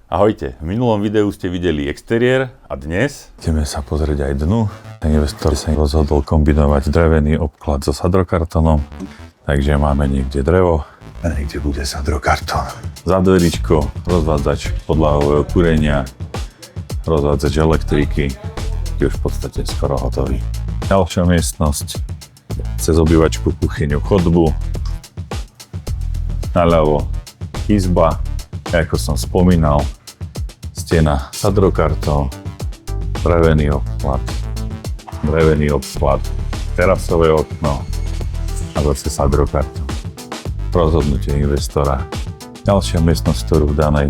Ahojte, v minulom videu ste videli exteriér a dnes ideme sa pozrieť aj dnu. Ten investor sa rozhodol kombinovať drevený obklad so sadrokartónom, takže máme niekde drevo a niekde bude sadrokartón. Za dveričko rozvádzač podlahového kúrenia, rozvádzač elektriky, je už v podstate skoro hotový. Ďalšia miestnosť, cez obývačku, kuchyňu, chodbu, naľavo izba, ako som spomínal, stena sadrokartón, drevený obklad, terasové okno a zase sadrokartón. Rozhodnutie investora. Ďalšia miestnosť, ktorú v danej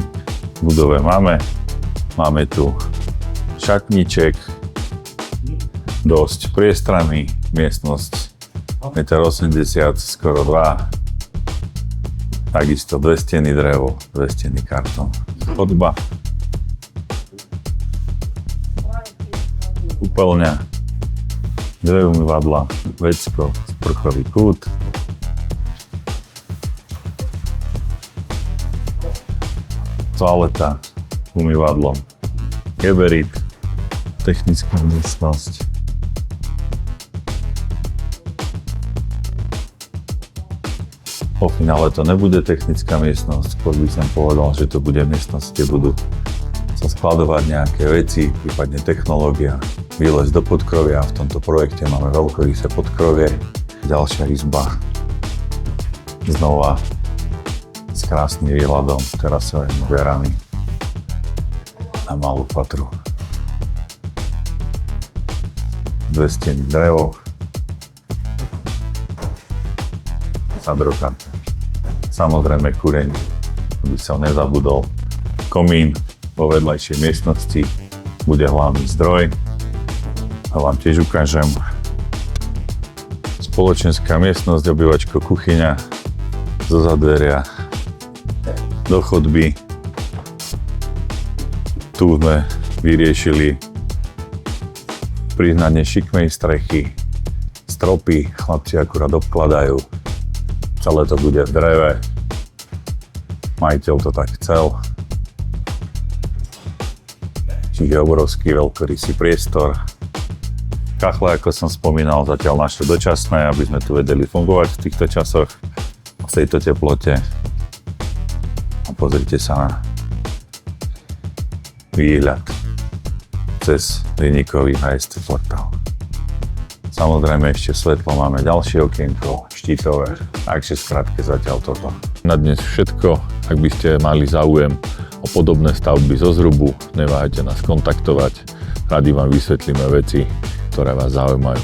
budove máme tu šatníček, dosť priestranný, miestnosť 1,80 m, skoro 2. Takisto 2 steny drevo, 2 steny kartón. Chodba. Kúpeľňa. 2 umývadlá, vecko, sprchový kút. Toaleta, umývadlo. Geberit. Technická miestnosť. Po finále to nebude technická miestnosť, skôr by som povedal, že to bude miestnosť, kde budú sa skladovať nejaké veci, prípadne technológia, výlez do podkrovia. V tomto projekte máme veľkorysé podkrovie. Ďalšia izba, znova s krásnym výhľadom, terasovými dverami na malú patru. 2 steny drevo, sadrokartón. Samozrejme kúreň, aby som nezabudol. Komín vo vedľajšej miestnosti bude hlavný zdroj. A vám tiež ukážem. Spoločenská miestnosť, obývačko, kuchyňa, zo zadveria do chodby. Tu sme vyriešili priznanie šikmej strechy, stropy, chlapci akurát obkladajú. Celé to bude v dreve. Majiteľ to tak chcel. Čiže obrovský veľkorysý priestor. Kachle, ako som spomínal, zatiaľ naše dočasné, aby sme tu vedeli fungovať v týchto časoch, v tejto teplote. A pozrite sa na výhľad cez hliníkový HSC portál. Samozrejme ešte svetlo, máme ďalšie okienko, štítové, takže skrátke zatiaľ toto. Na dnes všetko, ak by ste mali záujem o podobné stavby zo Zrubu, neváhajte nás kontaktovať, radi vám vysvetlíme veci, ktoré vás zaujímajú.